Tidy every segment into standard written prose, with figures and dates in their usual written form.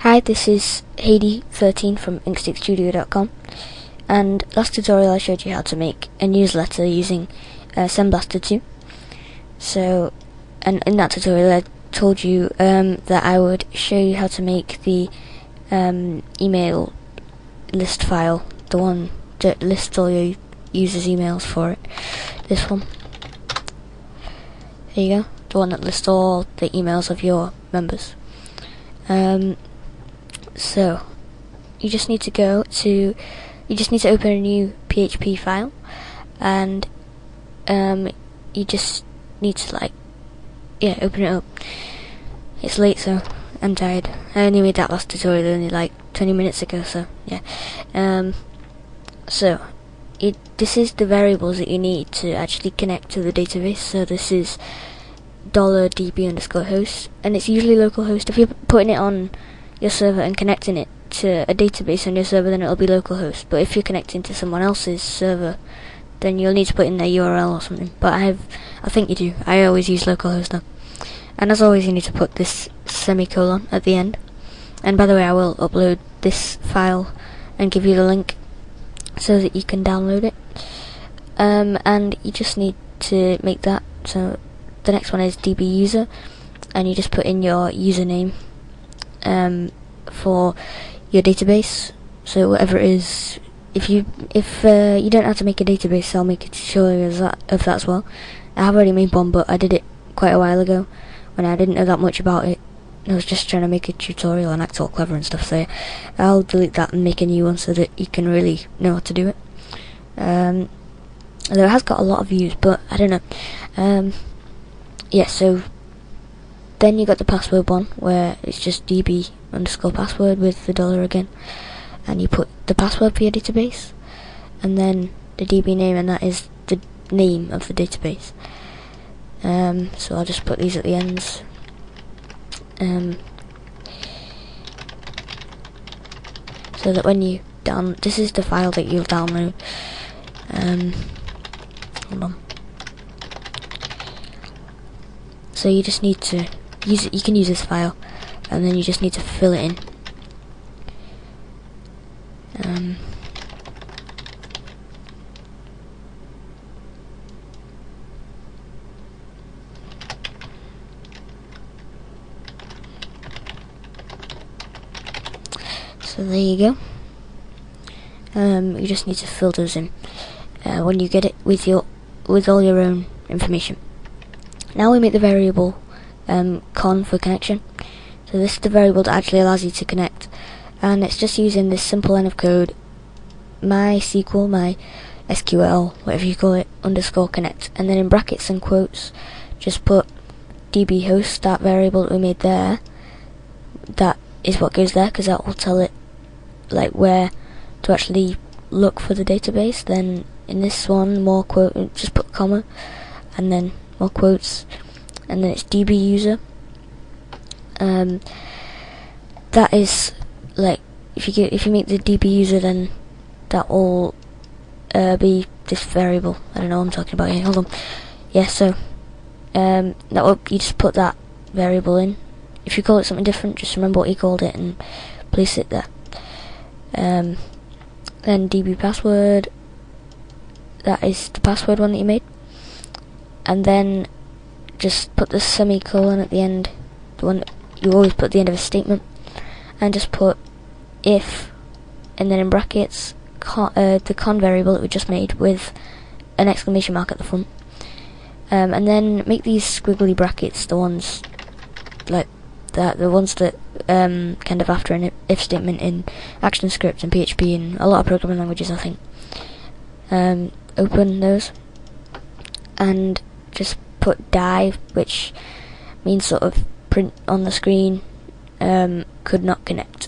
Hi, this is Heidi13 from inkstickstudio.com, and last tutorial I showed you how to make a newsletter using SendBlaster 2. So, and in that tutorial I told you that I would show you how to make the email list file, the one that lists all your users' emails for it. This one. There you go, the one that lists all the emails of your members. So you just need to open a new PHP file, and you just need to open it up. It's late, so I'm tired. I only made that last tutorial only like 20 minutes ago, so yeah. This is the variables that you need to actually connect to the database. So this is $db_host, and it's usually localhost. If you're putting it on your server and connecting it to a database on your server, then it'll be localhost. But if you're connecting to someone else's server, then you'll need to put in their URL or something. But I think you do. I always use localhost though. And as always, you need to put this semicolon at the end. And by the way, I will upload this file and give you the link so that you can download it. And you just need to make that. So the next one is dbuser, and you just put in your username for your database. So whatever it is, if you don't know how to make a database, I'll make a tutorial of that as well. I have already made one, but I did it quite a while ago when I didn't know that much about it. I was just trying to make a tutorial and act all clever and stuff, so I'll delete that and make a new one so that you can really know how to do it. Although it has got a lot of views, but I don't know. Yeah, so then you got the password one, where it's just db_password with the dollar again, and you put the password for your database, and then the db name, and that is the name of the database. So I'll just put these at the ends. So that when you this is the file that you'll download. Hold on. So you just need to use it. You can use this file, and then you just need to fill it in. So there you go. You just need to fill those in when you get it with all your own information. Now we make the variable con for connection. So this is the variable that actually allows you to connect, and it's just using this simple line of code, my SQL, whatever you call it, _connect, and then in brackets and quotes just put dbhost, that variable that we made there. That is what goes there, because that will tell it like where to actually look for the database. Then in this one, more quote, just put comma, and then more quotes, and then it's dbuser. That is like if you make the dbuser, then that will be this variable. I don't know what I'm talking about here. Hold on. Yeah, so you just put that variable in. If you call it something different, just remember what you called it and place it there. Then db password, that is the password one that you made, and then just put the semicolon at the end, the one that you always put at the end of a statement, and just put if, and then in brackets the con variable that we just made with an exclamation mark at the front, and then make these squiggly brackets, the ones like that, the ones that kind of after an if statement in ActionScript and PHP and a lot of programming languages, I think. Open those and just put die, which means sort of print on the screen, could not connect,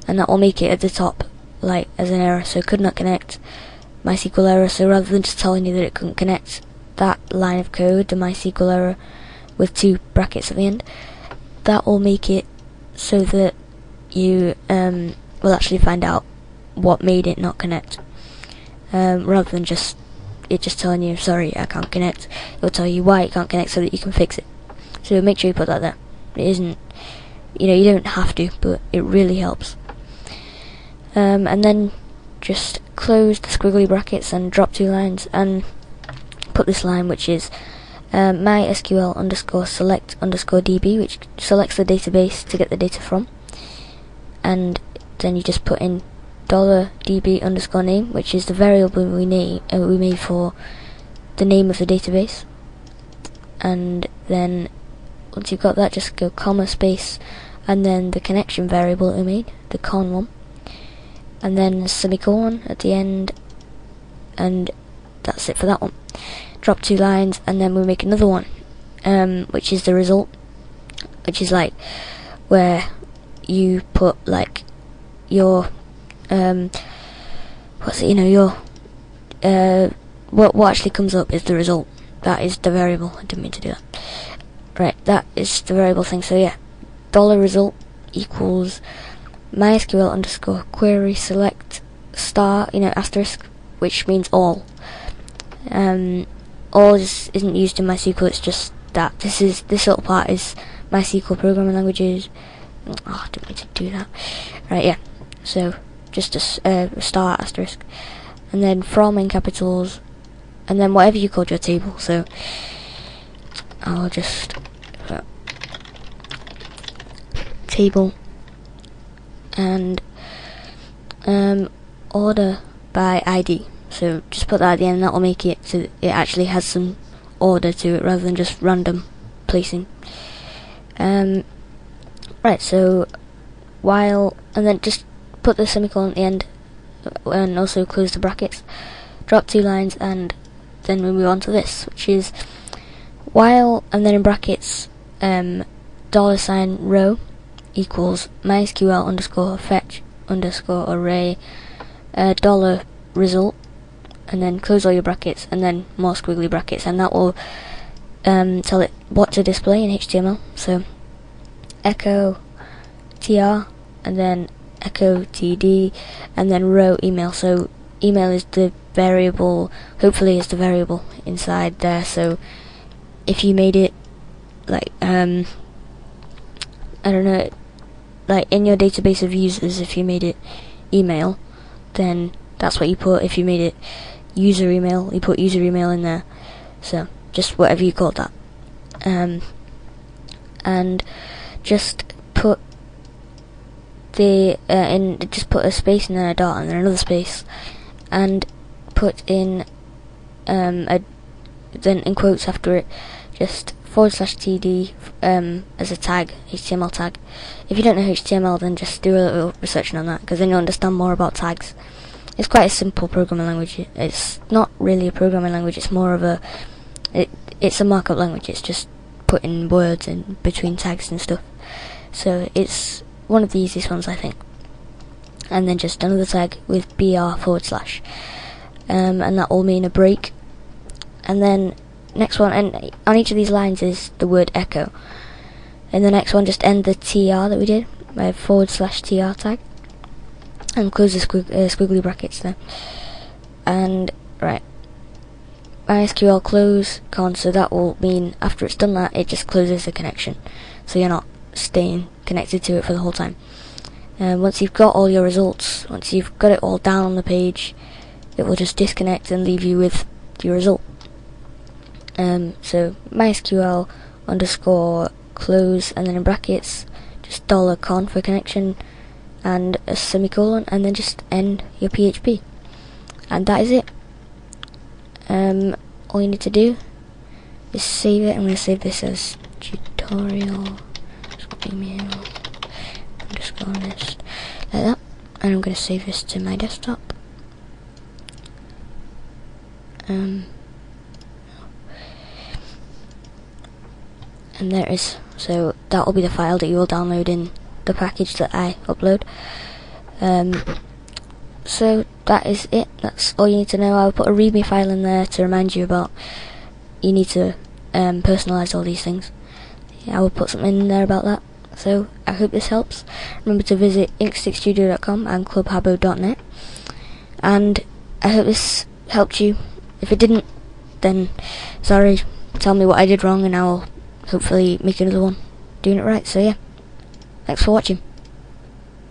and that will make it at the top like as an error. So could not connect, MySQL error. So rather than just telling you that it couldn't connect, that line of code, the MySQL error with two brackets at the end, that will make it so that you will actually find out what made it not connect, rather than just telling you sorry I can't connect. It'll tell you why it can't connect so that you can fix it. So make sure you put that there. It isn't you know, you don't have to, but it really helps. And then just close the squiggly brackets and drop 2 lines and put this line, which is mysql underscore select underscore db, which selects the database to get the data from, and then you just put in $db underscore name, which is the variable we made for the name of the database. And then once you've got that, just go comma space and then the connection variable that we made, the con one, and then a semicolon at the end, and that's it for that one. Drop 2 lines, and then we make another one, which is the result, which is like where you put like your what actually comes up is the result. That is the variable. I didn't mean to do that. Right, that is the variable thing. So yeah, $result equals mysql underscore query select star, asterisk, which means all. All isn't used in MySQL. It's just that this little part is MySQL programming languages. Oh, I didn't mean to do that. Right, yeah. So just a star asterisk, and then from in capitals, and then whatever you called your table. So I'll just table and order by ID. So just put that at the end, and that will make it so that it actually has some order to it rather than just random placing. Right, so while, and then just put the semicolon at the end, and also close the brackets, drop 2 lines, and then we move on to this, which is while, and then in brackets, $row equals mysql underscore fetch underscore array $result, and then close all your brackets, and then more squiggly brackets, and that will tell it what to display in HTML. So echo tr, and then echo td, and then row email. So email is the variable, hopefully is the variable inside there. So if you made it like I don't know, like in your database of users, if you made it email, then that's what you put. If you made it user email, you put user email in there. So just whatever you called that, and just put the just put a space and then a dot and then another space, and put in then in quotes after it just /td as a tag, HTML tag. If you don't know HTML, then just do a little research on that, because then you'll understand more about tags. It's quite a simple programming language. It's not really a programming language. It's more of it's a markup language. It's just putting words in between tags and stuff. So it's one of the easiest ones, I think. And then just another tag with br/, and that will mean a break. And then next one, and on each of these lines is the word echo. And the next one, just end the tr that we did by /tr tag, and close the squiggly brackets there. And right, MySQL close con, so that will mean after it's done that, it just closes the connection, so you're not staying connected to it for the whole time. Once you've got all your results, once you've got it all down on the page, it will just disconnect and leave you with your result. So MySQL underscore close, and then in brackets just $con for connection and a semicolon, and then just end your PHP, and that is it. All you need to do is save it. I'm going to save this as tutorial email underscore list, like that, and I'm going to save this to my desktop. And there it is. So that will be the file that you will download in the package that I upload. So that is it. That's all you need to know. I'll put a readme file in there to remind you about you need to personalize all these things. I will put something in there about that. So I hope this helps. Remember to visit inkstickstudio.com and clubhabbo.net, and I hope this helped you. If it didn't, then sorry. Tell me what I did wrong, and I will hopefully make another one doing it right. So yeah. Thanks for watching.